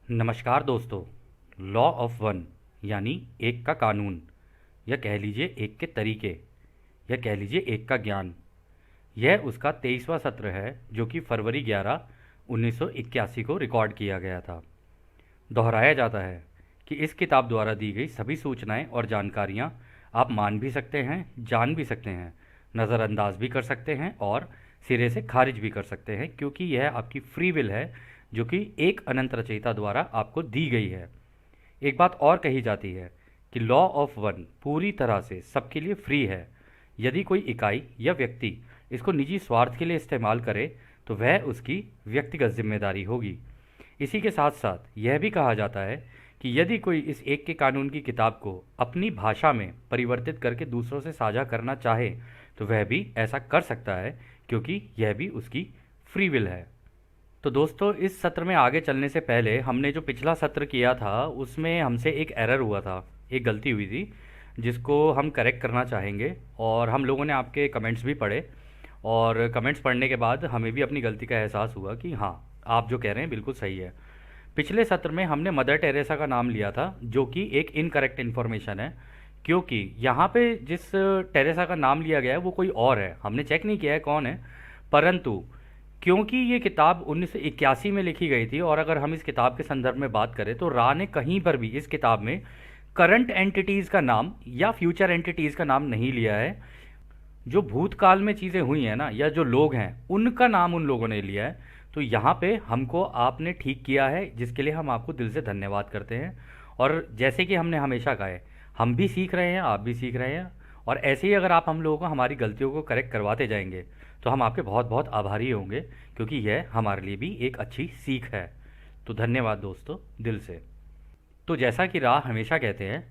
नमस्कार दोस्तों। Law of one यानी एक का कानून, या कह लीजिए एक के तरीके, या कह लीजिए एक का ज्ञान। यह उसका 23वां सत्र है जो कि फरवरी 11 1981 को रिकॉर्ड किया गया था। दोहराया जाता है कि इस किताब द्वारा दी गई सभी सूचनाएं और जानकारियां आप मान भी सकते हैं, जान भी सकते हैं, नज़रअंदाज भी कर सकते हैं और सिरे से खारिज भी कर सकते हैं, क्योंकि यह आपकी फ्री विल है जो कि एक अनंत रचयिता द्वारा आपको दी गई है। एक बात और कही जाती है कि लॉ ऑफ वन पूरी तरह से सबके लिए फ्री है। यदि कोई इकाई या व्यक्ति इसको निजी स्वार्थ के लिए इस्तेमाल करे तो वह उसकी व्यक्तिगत जिम्मेदारी होगी। इसी के साथ साथ यह भी कहा जाता है कि यदि कोई इस एक के कानून की किताब को अपनी भाषा में परिवर्तित करके दूसरों से साझा करना चाहे तो वह भी ऐसा कर सकता है, क्योंकि यह भी उसकी फ्री विल है। तो दोस्तों, इस सत्र में आगे चलने से पहले हमने जो पिछला सत्र किया था उसमें हमसे एक एरर हुआ था, एक गलती हुई थी जिसको हम करेक्ट करना चाहेंगे। और हम लोगों ने आपके कमेंट्स भी पढ़े, और कमेंट्स पढ़ने के बाद हमें भी अपनी गलती का एहसास हुआ कि हाँ, आप जो कह रहे हैं बिल्कुल सही है। पिछले सत्र में हमने मदर टेरेसा का नाम लिया था, जो कि एक इनकरेक्ट इन्फॉर्मेशन है, क्योंकि यहाँ पे जिस टेरेसा का नाम लिया गया है वो कोई और है। हमने चेक नहीं किया है कौन है, परंतु क्योंकि ये किताब 1981 में लिखी गई थी, और अगर हम इस किताब के संदर्भ में बात करें तो रा ने कहीं पर भी इस किताब में करंट एंटिटीज़ का नाम या फ्यूचर एंटिटीज़ का नाम नहीं लिया है। जो भूतकाल में चीज़ें हुई हैं ना, या जो लोग हैं उनका नाम उन लोगों ने लिया है। तो यहाँ पे हमको आपने ठीक किया है, जिसके लिए हम आपको दिल से धन्यवाद करते हैं। और जैसे कि हमने हमेशा कहा है, हम भी सीख रहे हैं, आप भी सीख रहे हैं, और ऐसे ही अगर आप हम लोगों को हमारी गलतियों को करेक्ट करवाते जाएंगे तो हम आपके बहुत बहुत आभारी होंगे, क्योंकि यह हमारे लिए भी एक अच्छी सीख है। तो धन्यवाद दोस्तों, दिल से। तो जैसा कि राह हमेशा कहते हैं,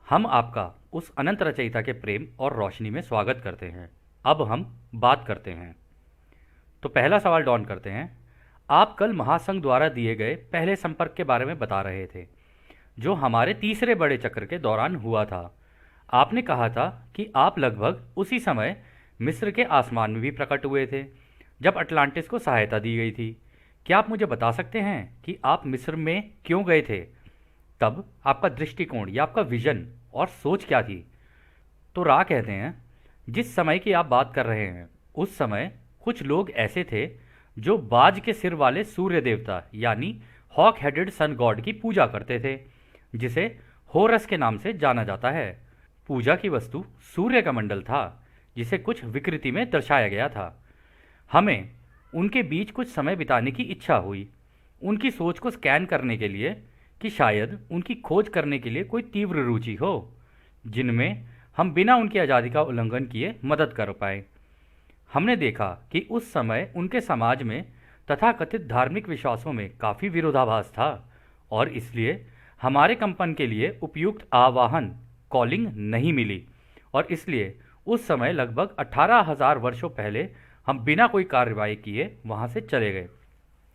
हम आपका उस अनंत रचयिता के प्रेम और रोशनी में स्वागत करते हैं। अब हम बात करते हैं। तो पहला सवाल डॉन करते हैं। आप कल महासंघ द्वारा दिए गए पहले संपर्क के बारे में बता रहे थे, जो हमारे तीसरे बड़े चक्र के दौरान हुआ था। आपने कहा था कि आप लगभग उसी समय मिस्र के आसमान में भी प्रकट हुए थे जब अटलांटिस को सहायता दी गई थी। क्या आप मुझे बता सकते हैं कि आप मिस्र में क्यों गए थे? तब आपका दृष्टिकोण या आपका विजन और सोच क्या थी? तो रा कहते हैं, जिस समय की आप बात कर रहे हैं उस समय कुछ लोग ऐसे थे जो बाज के सिर वाले सूर्य देवता यानी हॉक हेडेड सन गॉड की पूजा करते थे, जिसे होरस के नाम से जाना जाता है। पूजा की वस्तु सूर्य का मंडल था, जिसे कुछ विकृति में दर्शाया गया था। हमें उनके बीच कुछ समय बिताने की इच्छा हुई, उनकी सोच को स्कैन करने के लिए, कि शायद उनकी खोज करने के लिए कोई तीव्र रुचि हो जिनमें हम बिना उनकी आज़ादी का उल्लंघन किए मदद कर पाए। हमने देखा कि उस समय उनके समाज में तथाकथित धार्मिक विश्वासों में काफ़ी विरोधाभास था, और इसलिए हमारे कंपन के लिए उपयुक्त आवाहन कॉलिंग नहीं मिली, और इसलिए उस समय लगभग 18,000 वर्षों पहले हम बिना कोई कार्रवाई किए वहाँ से चले गए।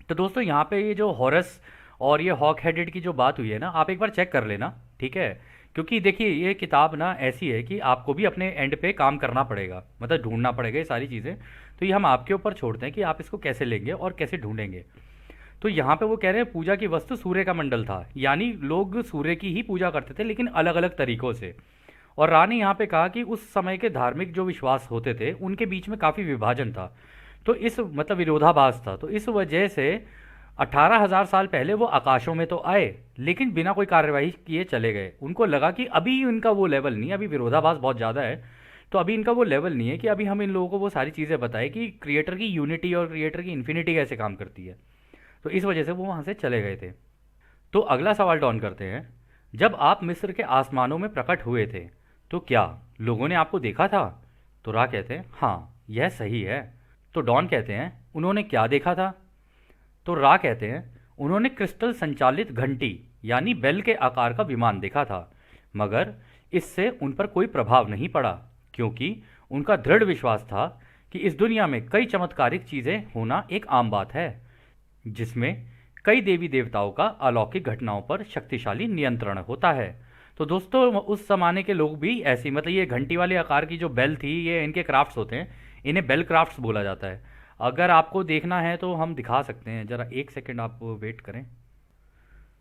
तो दोस्तों, यहाँ पे ये जो हॉरस और ये हॉक हेडेड की जो बात हुई है ना, आप एक बार चेक कर लेना, ठीक है? क्योंकि देखिए, ये किताब ना ऐसी है कि आपको भी अपने एंड पे काम करना पड़ेगा, मतलब ढूंढना पड़ेगा ये सारी चीज़ें। तो ये हम आपके ऊपर छोड़ते हैं कि आप इसको कैसे लेंगे और कैसे ढूंढेंगे। तो यहाँ पे वो कह रहे हैं पूजा की वस्तु सूर्य का मंडल था, यानी लोग सूर्य की ही पूजा करते थे, लेकिन अलग अलग तरीकों से। और रा ने यहाँ पे कहा कि उस समय के धार्मिक जो विश्वास होते थे उनके बीच में काफ़ी विभाजन था, तो इस मतलब विरोधाभास था। तो इस वजह से 18,000 साल पहले वो आकाशों में तो आए, लेकिन बिना कोई कार्यवाही किए चले गए। उनको लगा कि अभी इनका वो लेवल नहीं है, अभी विरोधाभास बहुत ज़्यादा है, तो अभी इनका वो लेवल नहीं है कि अभी हम इन लोगों को वो सारी चीज़ें बताएं कि क्रिएटर की यूनिटी और क्रिएटर की इन्फिनिटी कैसे काम करती है। तो इस वजह से वो वहाँ से चले गए थे। तो अगला सवाल डॉन करते हैं। जब आप मिस्र के आसमानों में प्रकट हुए थे तो क्या लोगों ने आपको देखा था? तो रा कहते हैं, हाँ, यह सही है। तो डॉन कहते हैं, उन्होंने क्या देखा था? तो रा कहते हैं, उन्होंने क्रिस्टल संचालित घंटी यानी बेल के आकार का विमान देखा था, मगर इससे उन पर कोई प्रभाव नहीं पड़ा, क्योंकि उनका दृढ़ विश्वास था कि इस दुनिया में कई चमत्कारिक चीज़ें होना एक आम बात है, जिसमें कई देवी देवताओं का अलौकिक घटनाओं पर शक्तिशाली नियंत्रण होता है। तो दोस्तों, उस जमाने के लोग भी ऐसी, मतलब ये घंटी वाले आकार की जो बेल थी, ये इनके क्राफ्ट्स होते हैं, इन्हें बेल क्राफ्ट्स बोला जाता है। अगर आपको देखना है तो हम दिखा सकते हैं, ज़रा एक सेकंड आप वेट करें।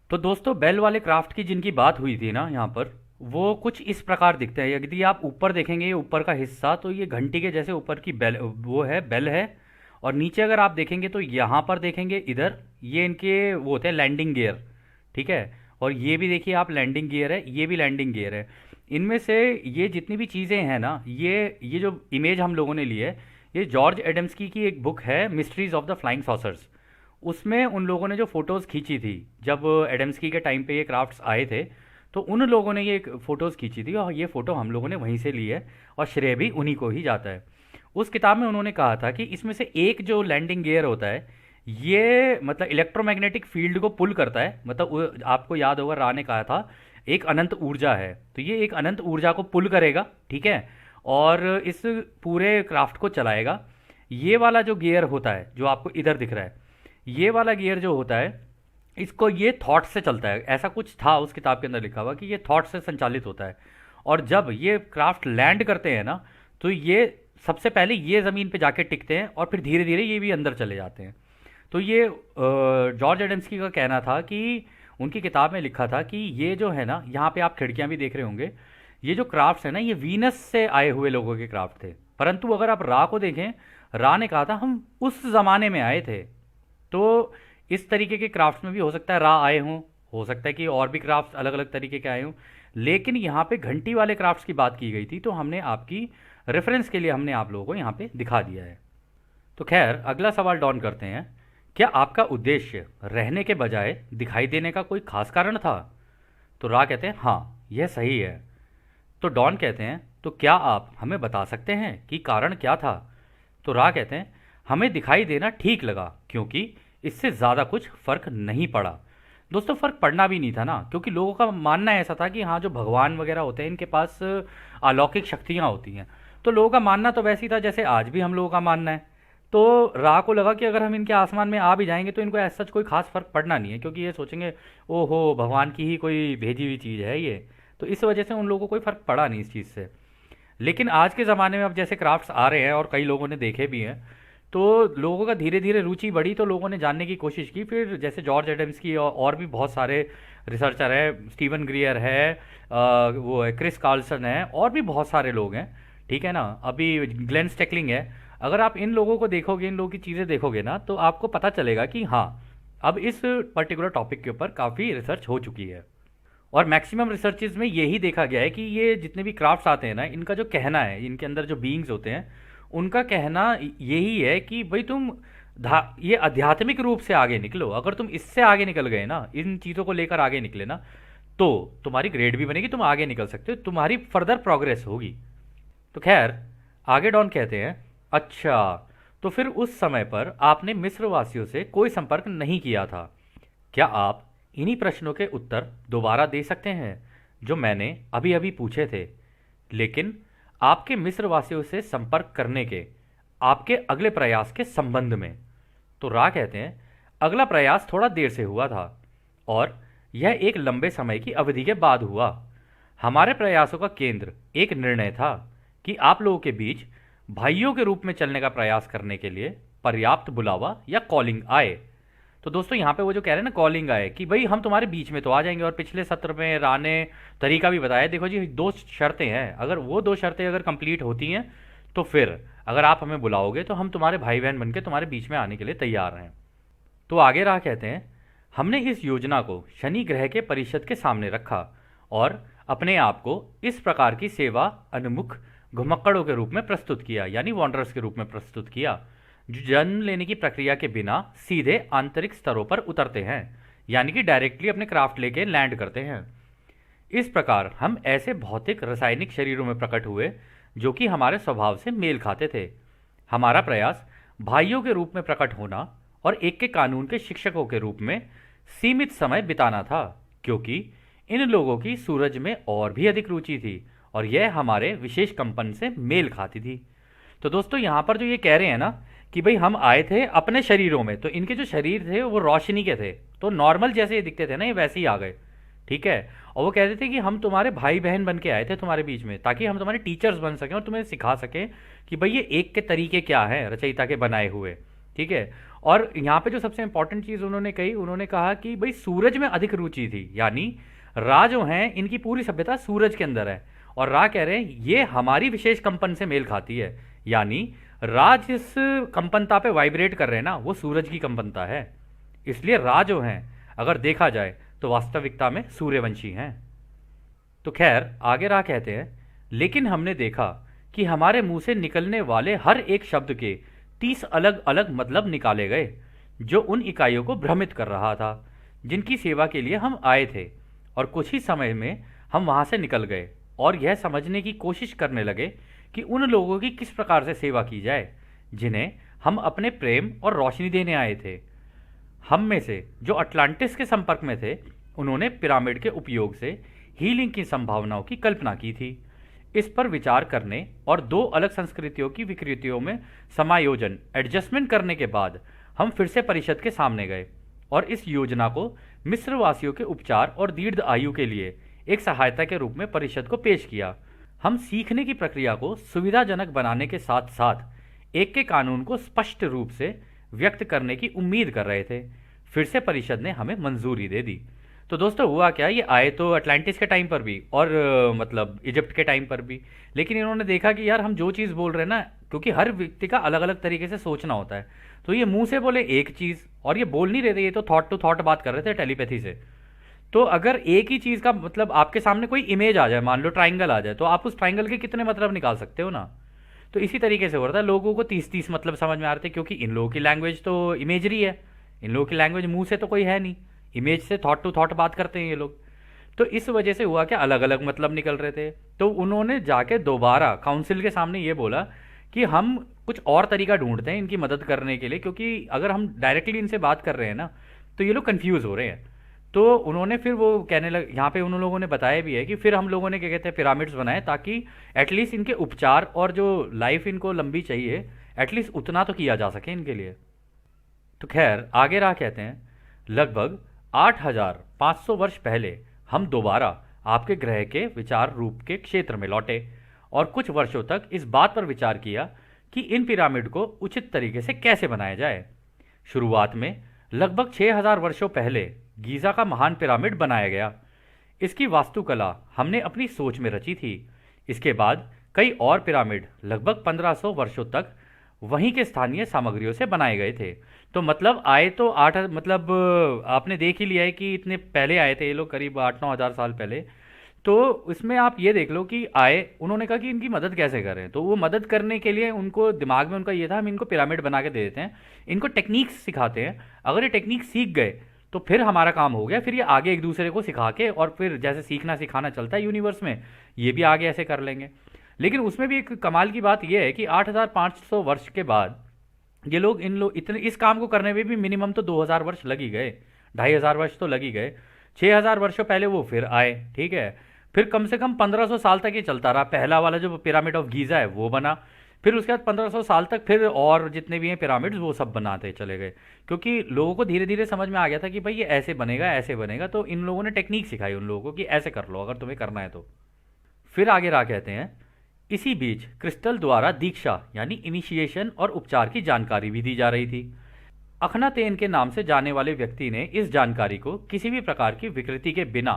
तो दोस्तों बेल वाले क्राफ्ट की जिनकी बात हुई थी ना यहाँ पर, वो कुछ इस प्रकार दिखते हैं। यदि आप ऊपर देखेंगे ये ऊपर का हिस्सा, तो ये घंटी के जैसे ऊपर की बेल, वो है बेल है। और नीचे अगर आप देखेंगे तो यहाँ पर देखेंगे इधर, ये इनके वो होते हैं लैंडिंग गियर। ठीक है। और ये भी देखिए आप, लैंडिंग गियर है, ये भी लैंडिंग गियर है। इनमें से ये जितनी भी चीज़ें हैं ना, ये जो इमेज हम लोगों ने ली है, ये जॉर्ज एडम्सकी की एक बुक है, mysteries of the flying saucers. उसमें उन लोगों ने जो फ़ोटोज़ खींची थी जब एडम्सकी के टाइम पे ये क्राफ्ट्स आए थे, तो उन लोगों ने ये फ़ोटोज़ खींची थी और ये फ़ोटो हम लोगों ने वहीं से ली है। और श्रेय भी उन्हीं को ही जाता है। उस किताब में उन्होंने कहा था कि इसमें से एक जो लैंडिंग गियर होता है, ये मतलब इलेक्ट्रोमैग्नेटिक फील्ड को पुल करता है। मतलब आपको याद होगा रा ने कहा था एक अनंत ऊर्जा है, तो ये एक अनंत ऊर्जा को पुल करेगा। ठीक है। और इस पूरे क्राफ्ट को चलाएगा। ये वाला जो गियर होता है जो आपको इधर दिख रहा है, ये वाला गियर जो होता है, इसको ये थॉट से चलता है। ऐसा कुछ था उस किताब के अंदर लिखा हुआ कि ये थॉट से संचालित होता है। और जब ये क्राफ्ट लैंड करते हैं ना, तो ये सबसे पहले ये ज़मीन पे जाके टिकते हैं और फिर धीरे धीरे ये भी अंदर चले जाते हैं। तो ये जॉर्ज एडम्सकी का कहना था कि उनकी किताब में लिखा था कि ये जो है ना, यहाँ पे आप खिड़कियाँ भी देख रहे होंगे, ये जो क्राफ्ट्स है ना, ये वीनस से आए हुए लोगों के क्राफ्ट थे। परंतु अगर आप रा को देखें, रा ने कहा था हम उस ज़माने में आए थे। तो इस तरीके के क्राफ्ट्स में भी हो सकता है रा आए हों, हो सकता है कि और भी क्राफ्ट्स अलग अलग तरीके के आए हों। लेकिन यहाँ पे घंटी वाले क्राफ्ट्स की बात की गई थी, तो हमने आपकी रेफरेंस के लिए हमने आप लोगों को यहाँ पे दिखा दिया है। तो खैर अगला सवाल डॉन करते हैं, क्या आपका उद्देश्य रहने के बजाय दिखाई देने का कोई खास कारण था? तो रा कहते हैं हाँ, यह सही है। तो डॉन कहते हैं तो क्या आप हमें बता सकते हैं कि कारण क्या था? तो रा कहते हैं हमें दिखाई देना ठीक लगा क्योंकि इससे ज़्यादा कुछ फर्क नहीं पड़ा। दोस्तों फर्क पड़ना भी नहीं था ना, क्योंकि लोगों का मानना ऐसा था कि हाँ जो भगवान वगैरह होते हैं इनके पास अलौकिक शक्तियाँ होती हैं। तो लोगों का मानना तो वैसे ही था जैसे आज भी हम लोगों का मानना है। तो रा को लगा कि अगर हम इनके आसमान में आ भी जाएंगे तो इनको ऐसा सच कोई खास फर्क पड़ना नहीं है, क्योंकि ये सोचेंगे ओहो भगवान की ही कोई भेजी हुई चीज़ है ये। तो इस वजह से उन लोगों को कोई फ़र्क पड़ा नहीं इस चीज़ से। लेकिन आज के ज़माने में अब जैसे क्राफ्ट्स आ रहे हैं और कई लोगों ने देखे भी हैं, तो लोगों का धीरे धीरे रुचि बढ़ी, तो लोगों ने जानने की कोशिश की। फिर जैसे जॉर्ज एडम्स की और भी बहुत सारे रिसर्चर है, स्टीवन ग्रियर है, वो है क्रिस कार्लसन है, और भी बहुत सारे लोग हैं। ठीक है ना, अभी ग्लेन स्टेकलिंग है। अगर आप इन लोगों को देखोगे, इन लोगों की चीज़ें देखोगे ना, तो आपको पता चलेगा कि हाँ अब इस पर्टिकुलर टॉपिक के ऊपर काफ़ी रिसर्च हो चुकी है। और मैक्सिमम रिसर्चेज में यही देखा गया है कि ये जितने भी क्राफ्ट्स आते हैं ना, इनका जो कहना है, इनके अंदर जो बीइंग्स होते हैं उनका कहना यही है कि भाई तुम ये आध्यात्मिक रूप से आगे निकलो। अगर तुम इससे आगे निकल गए ना, इन चीज़ों को लेकर आगे निकले ना, तो तुम्हारी ग्रेड भी बनेगी, तुम आगे निकल सकते हो, तुम्हारी फर्दर प्रोग्रेस होगी। तो खैर आगे डॉन कहते हैं अच्छा, तो फिर उस समय पर आपने मिस्र वासियों से कोई संपर्क नहीं किया था। क्या आप इन्हीं प्रश्नों के उत्तर दोबारा दे सकते हैं जो मैंने अभी अभी पूछे थे, लेकिन आपके मिस्र वासियों से संपर्क करने के आपके अगले प्रयास के संबंध में? तो रा कहते हैं अगला प्रयास थोड़ा देर से हुआ था और यह एक लंबे समय की अवधि के बाद हुआ। हमारे प्रयासों का केंद्र एक निर्णय था कि आप लोगों के बीच भाइयों के रूप में चलने का प्रयास करने के लिए पर्याप्त बुलावा या कॉलिंग आए। तो दोस्तों यहाँ पे वो जो कह रहे हैं ना कॉलिंग आए, कि भाई हम तुम्हारे बीच में तो आ जाएंगे। और पिछले सत्र में रा ने तरीका भी बताया, देखो जी दो शर्तें हैं, अगर वो दो शर्तें अगर कंप्लीट होती हैं तो फिर अगर आप हमें बुलाओगे तो हम तुम्हारे भाई बहन बनके तुम्हारे बीच में आने के लिए तैयार हैं। तो आगे रा कहते हैं हमने इस योजना को शनि ग्रह के परिषद के सामने रखा और अपने आप को इस प्रकार की सेवा अनुमुख घुमक्कड़ों के रूप में प्रस्तुत किया, यानी वॉन्डरर्स के रूप में प्रस्तुत किया, जो जन्म लेने की प्रक्रिया के बिना सीधे आंतरिक स्तरों पर उतरते हैं, यानी कि डायरेक्टली अपने क्राफ्ट लेके लैंड करते हैं। इस प्रकार हम ऐसे भौतिक रासायनिक शरीरों में प्रकट हुए जो कि हमारे स्वभाव से मेल खाते थे। हमारा प्रयास भाइयों के रूप में प्रकट होना और एक के कानून के शिक्षकों के रूप में सीमित समय बिताना था, क्योंकि इन लोगों की सूरज में और भी अधिक रुचि थी और यह हमारे विशेष कंपन से मेल खाती थी। तो दोस्तों यहाँ पर जो ये कह रहे हैं ना कि भाई हम आए थे अपने शरीरों में, तो इनके जो शरीर थे वो रोशनी के थे, तो नॉर्मल जैसे ये दिखते थे ना, ये वैसे ही आ गए। ठीक है। और वो कहते थे कि हम तुम्हारे भाई बहन बन के आए थे तुम्हारे बीच में, ताकि हम तुम्हारे टीचर्स बन सकें और तुम्हें सिखा सकें कि भाई ये एक के तरीके क्या हैं रचयिता के बनाए हुए। ठीक है। और यहाँ पे जो सबसे इंपॉर्टेंट चीज़ उन्होंने कही, उन्होंने कहा कि भाई सूरज में अधिक रुचि थी, यानी रा जो हैं इनकी पूरी सभ्यता सूरज के अंदर है, और रा कह रहे हैं ये हमारी विशेष कंपन से मेल खाती है, यानी रा जिस कंपनता पे वाइब्रेट कर रहे हैं ना वो सूरज की कंपनता है, इसलिए रा जो हैं अगर देखा जाए तो वास्तविकता में सूर्यवंशी हैं। तो खैर आगे रा कहते हैं, लेकिन हमने देखा कि हमारे मुंह से निकलने वाले हर एक शब्द के 30 अलग अलग मतलब निकाले गए, जो उन इकाइयों को भ्रमित कर रहा था जिनकी सेवा के लिए हम आए थे, और कुछ ही समय में हम वहां से निकल गए और यह समझने की कोशिश करने लगे कि उन लोगों की किस प्रकार से सेवा की जाए जिन्हें हम अपने प्रेम और रोशनी देने आए थे। हम में से जो अटलांटिस के संपर्क में थे उन्होंने पिरामिड के उपयोग से हीलिंग की संभावनाओं की कल्पना की थी। इस पर विचार करने और दो अलग संस्कृतियों की विकृतियों में समायोजन एडजस्टमेंट करने के बाद हम फिर से परिषद के सामने गए और इस योजना को मिस्रवासियों के उपचार और दीर्घ आयु के लिए एक सहायता के रूप में परिषद को पेश किया। हम सीखने की प्रक्रिया को सुविधाजनक बनाने के साथ साथ एक के कानून को स्पष्ट रूप से व्यक्त करने की उम्मीद कर रहे थे। फिर से परिषद ने हमें मंजूरी दे दी। तो दोस्तों हुआ क्या, ये आए तो अटलांटिस के टाइम पर भी और मतलब इजिप्ट के टाइम पर भी, लेकिन इन्होंने देखा कि यार हम जो चीज़ बोल रहे हैं ना, क्योंकि हर व्यक्ति का अलग अलग तरीके से सोचना होता है, तो ये मुंह से बोले एक चीज़ और ये बोल नहीं रहे थे, ये तो थॉट टू थॉट बात कर रहे थे टेलीपैथी से। तो अगर एक ही चीज़ का मतलब आपके सामने कोई इमेज आ जाए, मान लो ट्राइंगल आ जाए, तो आप उस ट्राइंगल के कितने मतलब निकाल सकते हो ना। तो इसी तरीके से हो रहा था, लोगों को 30-30 मतलब समझ में आ रहे थे, क्योंकि इन लोगों की लैंग्वेज तो इमेजरी है, इन लोगों की लैंग्वेज मुंह से तो कोई है नहीं, इमेज से थॉट टू थॉट बात करते हैं ये लोग। तो इस वजह से हुआ क्या, अलग अलग मतलब निकल रहे थे। तो उन्होंने जाके दोबारा काउंसिल के सामने ये बोला कि हम कुछ और तरीका ढूंढते हैं इनकी मदद करने के लिए, क्योंकि अगर हम डायरेक्टली इनसे बात कर रहे हैं ना तो ये लोग कंफ्यूज हो रहे हैं। तो उन्होंने फिर वो कहने लग, यहाँ पे उन लोगों ने बताया भी है कि फिर हम लोगों ने क्या कहते हैं पिरामिड्स बनाए, ताकि एटलीस्ट इनके उपचार और जो लाइफ इनको लंबी चाहिए एटलीस्ट उतना तो किया जा सके इनके लिए। तो खैर आगे रहा कहते हैं, लगभग 8500 वर्ष पहले हम दोबारा आपके ग्रह के विचार रूप के क्षेत्र में लौटे और कुछ वर्षों तक इस बात पर विचार किया कि इन पिरामिड को उचित तरीके से कैसे बनाया जाए। शुरुआत में लगभग 6000 वर्षों पहले गीज़ा का महान पिरामिड बनाया गया। इसकी वास्तुकला हमने अपनी सोच में रची थी। इसके बाद कई और पिरामिड लगभग 1500 वर्षों तक वहीं के स्थानीय सामग्रियों से बनाए गए थे। तो मतलब आए तो मतलब आपने देख ही लिया है कि इतने पहले आए थे ये लोग, करीब 8-9 हज़ार साल पहले। तो इसमें आप ये देख लो कि आए, उन्होंने कहा कि इनकी मदद कैसे करें, तो वो मदद करने के लिए उनको दिमाग में उनका ये था हम इनको पिरामिड बना के दे देते हैं, इनको टेक्निक्स सिखाते हैं, अगर ये टेक्निक सीख गए तो फिर हमारा काम हो गया, फिर ये आगे एक दूसरे को सिखा के और फिर जैसे सीखना सिखाना चलता है यूनिवर्स में, ये भी आगे ऐसे कर लेंगे। लेकिन उसमें भी एक कमाल की बात यह है कि 8500 वर्ष के बाद ये लोग इतने इस काम को करने में भी मिनिमम तो 2000 वर्ष लग ही गए, 2500 वर्ष तो लग ही गए। 6000 वर्षों पहले वो फिर आए, ठीक है, फिर कम से कम 1500 साल तक ये चलता रहा। पहला वाला जो पिरामिड ऑफ गीज़ा है वो बना, फिर उसके बाद 1500 साल तक फिर और जितने भी हैं पिरामिड्स वो सब बनाते चले गए, क्योंकि लोगों को धीरे धीरे समझ में आ गया था कि भाई ये ऐसे बनेगा ऐसे बनेगा। तो इन लोगों ने टेक्निक सिखाई उन लोगों को कि ऐसे कर लो अगर तुम्हें करना है तो। फिर आगे रहा कहते हैं, इसी बीच क्रिस्टल द्वारा दीक्षा यानी इनिशिएशन और उपचार की जानकारी भी दी जा रही थी। अखनातेन के नाम से जाने वाले व्यक्ति ने इस जानकारी को किसी भी प्रकार की विकृति के बिना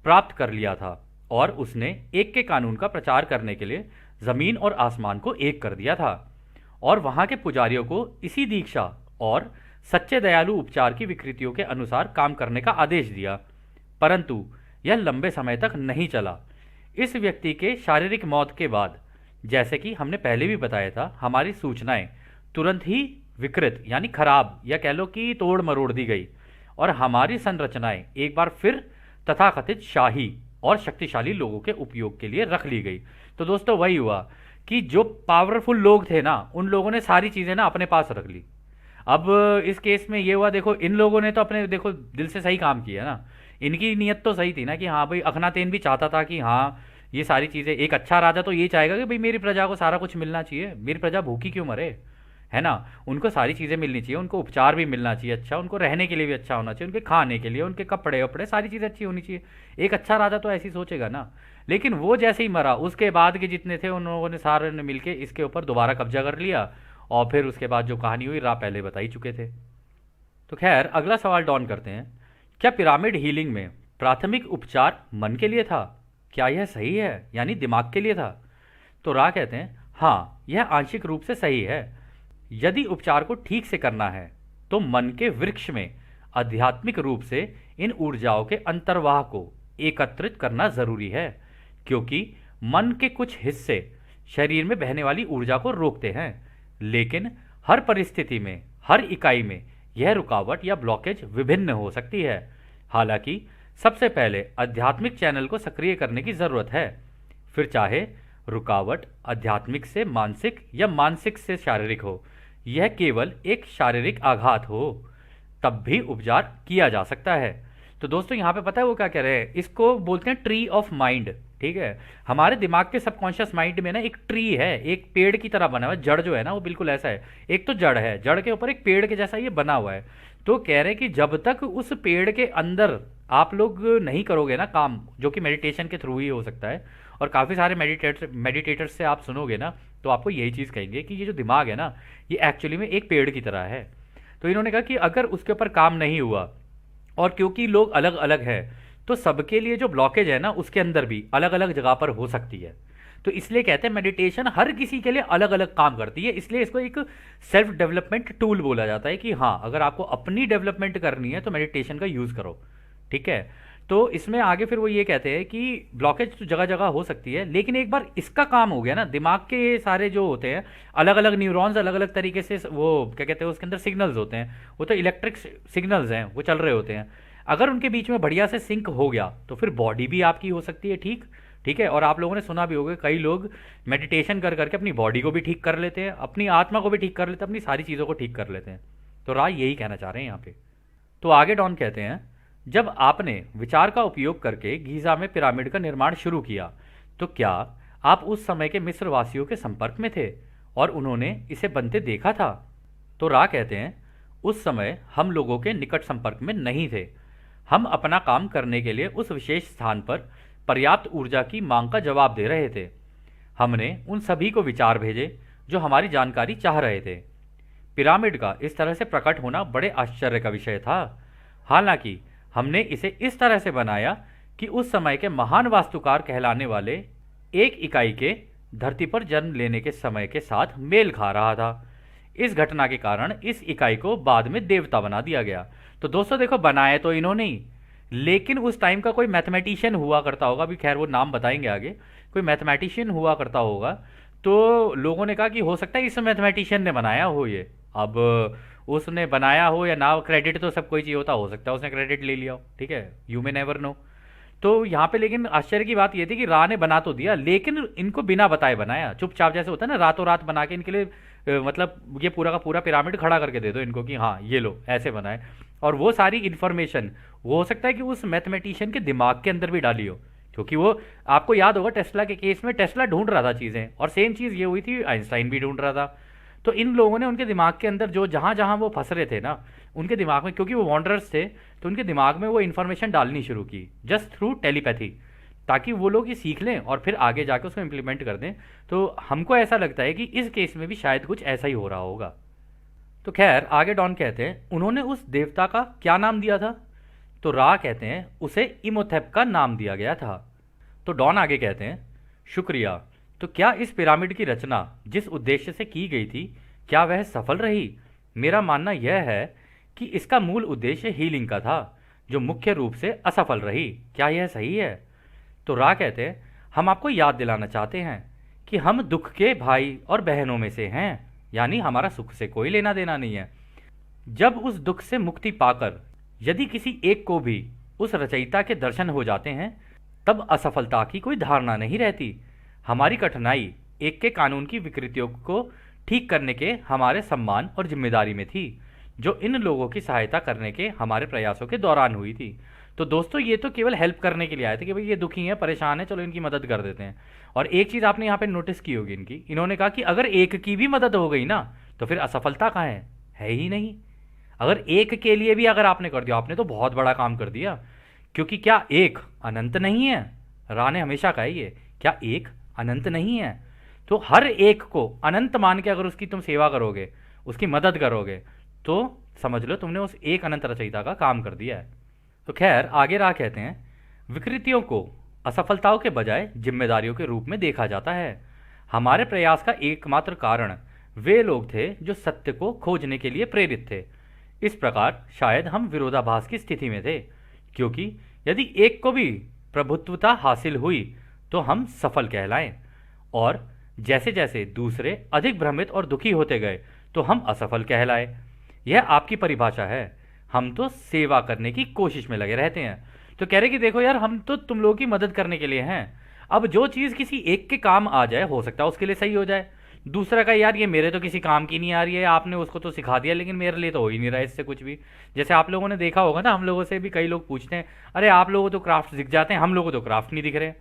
प्राप्त कर लिया था और उसने एक के कानून का प्रचार करने के लिए जमीन और आसमान को एक कर दिया था और वहां के पुजारियों को इसी दीक्षा और सच्चे दयालु उपचार की विकृतियों के अनुसार काम करने का आदेश दिया। परंतु यह लंबे समय तक नहीं चला। इस व्यक्ति के शारीरिक मौत के बाद, जैसे कि हमने पहले भी बताया था, हमारी सूचनाएं तुरंत ही विकृत यानी खराब या कह लो कि तोड़ मरोड़ दी गई और हमारी संरचनाएं एक बार फिर तथाकथित शाही और शक्तिशाली लोगों के उपयोग के लिए रख ली गई। तो दोस्तों वही हुआ कि जो पावरफुल लोग थे ना, उन लोगों ने सारी चीज़ें ना अपने पास रख ली। अब इस केस में ये हुआ, देखो इन लोगों ने तो अपने देखो दिल से सही काम किया ना, इनकी नीयत तो सही थी ना कि हाँ भाई, अखनातेन भी चाहता था कि हाँ ये सारी चीज़ें, एक अच्छा राजा तो ये चाहेगा कि भाई मेरी प्रजा को सारा कुछ मिलना चाहिए, मेरी प्रजा भूखी क्यों मरे, है ना, उनको सारी चीज़ें मिलनी चाहिए, उनको उपचार भी मिलना चाहिए अच्छा, उनको रहने के लिए भी अच्छा होना चाहिए, उनके खाने के लिए, उनके कपड़े वपड़े सारी चीज़ें अच्छी होनी चाहिए। एक अच्छा राजा तो ऐसी सोचेगा ना। लेकिन वो जैसे ही मरा उसके बाद के जितने थे उन लोगों ने सारे ने मिलके इसके ऊपर दोबारा कब्जा कर लिया और फिर उसके बाद जो कहानी हुई रा पहले बता ही चुके थे। तो खैर अगला सवाल डॉन करते हैं, क्या पिरामिड हीलिंग में प्राथमिक उपचार मन के लिए था? क्या यह सही है, यानी दिमाग के लिए था? तो रा कहते हैं हाँ, यह आंशिक रूप से सही है। यदि उपचार को ठीक से करना है तो मन के वृक्ष में आध्यात्मिक रूप से इन ऊर्जाओं के अंतर्वाह को एकत्रित करना जरूरी है, क्योंकि मन के कुछ हिस्से शरीर में बहने वाली ऊर्जा को रोकते हैं, लेकिन हर परिस्थिति में, हर इकाई में यह रुकावट या ब्लॉकेज विभिन्न हो सकती है। हालांकि सबसे पहले आध्यात्मिक चैनल को सक्रिय करने की जरूरत है, फिर चाहे रुकावट आध्यात्मिक से मानसिक या मानसिक से शारीरिक हो, यह केवल एक शारीरिक आघात हो, तब भी उपचार किया जा सकता है। तो दोस्तों यहाँ पे पता है वो क्या कह रहे हैं, इसको बोलते हैं ट्री ऑफ माइंड। ठीक है, हमारे दिमाग के सबकॉन्शियस माइंड में ना एक ट्री है, एक पेड़ की तरह बना हुआ है। जड़ जो है ना वो बिल्कुल ऐसा है, एक तो जड़ है, जड़ के ऊपर एक पेड़ के जैसा ये बना हुआ है। तो कह रहे हैं कि जब तक उस पेड़ के अंदर आप लोग नहीं करोगे ना काम, जो कि मेडिटेशन के थ्रू ही हो सकता है, और काफ़ी सारे मेडिटेटर्स से आप सुनोगे ना तो आपको यही चीज़ कहेंगे कि ये जो दिमाग है ना ये एक्चुअली में एक पेड़ की तरह है। तो इन्होंने कहा कि अगर उसके ऊपर काम नहीं हुआ, और क्योंकि लोग अलग अलग हैं, तो सबके लिए जो ब्लॉकेज है ना उसके अंदर भी अलग अलग जगह पर हो सकती है। तो इसलिए कहते हैं मेडिटेशन हर किसी के लिए अलग अलग काम करती है, इसलिए इसको एक सेल्फ डेवलपमेंट टूल बोला जाता है कि हाँ, अगर आपको अपनी डेवलपमेंट करनी है तो मेडिटेशन का यूज़ करो। ठीक है, तो इसमें आगे फिर वो ये कहते हैं कि ब्लॉकेज तो जगह जगह हो सकती है, लेकिन एक बार इसका काम हो गया ना, दिमाग के सारे जो होते हैं अलग अलग न्यूरॉन्स अलग अलग तरीके से, वो क्या कहते हैं उसके अंदर सिग्नल्स होते हैं, वो तो इलेक्ट्रिक सिग्नल्स हैं, वो चल रहे होते हैं। अगर उनके बीच में बढ़िया से सिंक हो गया तो फिर बॉडी भी आपकी हो सकती है ठीक। ठीक है, और आप लोगों ने सुना भी होगा कई लोग मेडिटेशन कर करके अपनी बॉडी को भी ठीक कर लेते हैं, अपनी आत्मा को भी ठीक कर लेते हैं, अपनी सारी चीज़ों को ठीक कर लेते हैं। तो राय यही कहना चाह रहे हैं यहाँ पे। तो आगे डॉन कहते हैं, जब आपने विचार का उपयोग करके गीज़ा में पिरामिड का निर्माण शुरू किया तो क्या आप उस समय के मिस्र वासियों के संपर्क में थे और उन्होंने इसे बनते देखा था? तो रा कहते हैं, उस समय हम लोगों के निकट संपर्क में नहीं थे। हम अपना काम करने के लिए उस विशेष स्थान पर पर्याप्त ऊर्जा की मांग का जवाब दे रहे थे। हमने उन सभी को विचार भेजे जो हमारी जानकारी चाह रहे थे। पिरामिड का इस तरह से प्रकट होना बड़े आश्चर्य का विषय था। हालांकि हमने इसे इस तरह से बनाया कि उस समय के महान वास्तुकार कहलाने वाले एक इकाई के धरती पर जन्म लेने के समय के साथ मेल खा रहा था। इस घटना के कारण इस इकाई को बाद में देवता बना दिया गया। तो दोस्तों देखो, बनाया तो इन्होंने ही, लेकिन उस टाइम का कोई मैथमेटिशियन हुआ करता होगा, अभी खैर वो नाम बताएंगे आगे, कोई मैथमेटिशियन हुआ करता होगा, तो लोगों ने कहा कि हो सकता है इस मैथमेटिशियन ने बनाया हो ये। अब उसने बनाया हो या ना, क्रेडिट तो सब कोई चाहिए होता, हो सकता है उसने क्रेडिट ले लिया हो। ठीक है, यू मे नेवर नो। तो यहाँ पे लेकिन आश्चर्य की बात ये थी कि रा ने बना तो दिया, लेकिन इनको बिना बताए बनाया, चुपचाप, जैसे होता है ना रातों रात बना के इनके लिए मतलब ये पूरा का पूरा पिरामिड खड़ा करके दे दो इनको कि हाँ ये लो ऐसे बनाए। और वो सारी इन्फॉर्मेशन वो हो सकता है कि उस मैथमेटिशियन के दिमाग के अंदर भी डाली हो, क्योंकि वो आपको याद होगा टेस्ला के केस में टेस्ला ढूंढ रहा था चीज़ें, और सेम चीज़ ये हुई थी, आइंस्टाइन भी ढूंढ रहा था। तो इन लोगों ने उनके दिमाग के अंदर जो जहाँ जहाँ वो फंस रहे थे ना, उनके दिमाग में, क्योंकि वो वॉन्डरर्स थे, तो उनके दिमाग में वो इन्फॉर्मेशन डालनी शुरू की जस्ट थ्रू टेलीपैथी, ताकि वो लोग ये सीख लें और फिर आगे जाकर उसको इम्प्लीमेंट कर दें। तो हमको ऐसा लगता है कि इस केस में भी शायद कुछ ऐसा ही हो रहा होगा। तो खैर आगे डॉन कहते हैं, उन्होंने उस देवता का क्या नाम दिया था? तो रा कहते हैं, उसे इमोथेप का नाम दिया गया था। तो डॉन आगे कहते हैं, शुक्रिया। तो क्या इस पिरामिड की रचना जिस उद्देश्य से की गई थी, क्या वह सफल रही? मेरा मानना यह है कि इसका मूल उद्देश्य हीलिंग का था, जो मुख्य रूप से असफल रही। क्या यह सही है? तो रा कहते हैं, हम आपको याद दिलाना चाहते हैं कि हम दुख के भाई और बहनों में से हैं, यानी हमारा सुख से कोई लेना देना नहीं है। जब उस दुख से मुक्ति पाकर यदि किसी एक को भी उस रचयिता के दर्शन हो जाते हैं, तब असफलता की कोई धारणा नहीं रहती। हमारी कठिनाई एक के कानून की विकृतियों को ठीक करने के हमारे सम्मान और जिम्मेदारी में थी, जो इन लोगों की सहायता करने के हमारे प्रयासों के दौरान हुई थी। तो दोस्तों ये तो केवल हेल्प करने के लिए आए थे कि भाई ये दुखी हैं, परेशान हैं, चलो इनकी मदद कर देते हैं। और एक चीज़ आपने यहाँ पे नोटिस की होगी इनकी, इन्होंने कहा कि अगर एक की भी मदद हो गई ना तो फिर असफलता कहाँ है ही नहीं। अगर एक के लिए भी अगर आपने कर दिया, आपने तो बहुत बड़ा काम कर दिया, क्योंकि क्या एक अनंत नहीं है? रा ने हमेशा कहा ये, क्या एक अनंत नहीं है? तो हर एक को अनंत मान के अगर उसकी तुम सेवा करोगे, उसकी मदद करोगे, तो समझ लो तुमने उस एक अनंत रचयिता का काम कर दिया है। तो खैर आगे राह कहते हैं, विकृतियों को असफलताओं के बजाय जिम्मेदारियों के रूप में देखा जाता है। हमारे प्रयास का एकमात्र कारण वे लोग थे जो सत्य को खोजने के लिए प्रेरित थे। इस प्रकार शायद हम विरोधाभास की स्थिति में थे, क्योंकि यदि एक को भी प्रभुत्वता हासिल हुई तो हम सफल कहलाएं, और जैसे जैसे दूसरे अधिक भ्रमित और दुखी होते गए तो हम असफल कहलाए। यह आपकी परिभाषा है। हम तो सेवा करने की कोशिश में लगे रहते हैं। तो कह रहे कि देखो यार, हम तो तुम लोगों की मदद करने के लिए हैं। अब जो चीज़ किसी एक के काम आ जाए, हो सकता है उसके लिए सही हो जाए। दूसरा का यार ये मेरे तो किसी काम की नहीं आ रही है, आपने उसको तो सिखा दिया लेकिन मेरे लिए तो हो ही नहीं रहा है इससे कुछ भी। जैसे आप लोगों ने देखा होगा ना, हम लोगों से भी कई लोग पूछते हैं, अरे आप लोगों को तो क्राफ्ट दिख जाते हैं, हम लोगों को तो क्राफ्ट नहीं दिख रहे।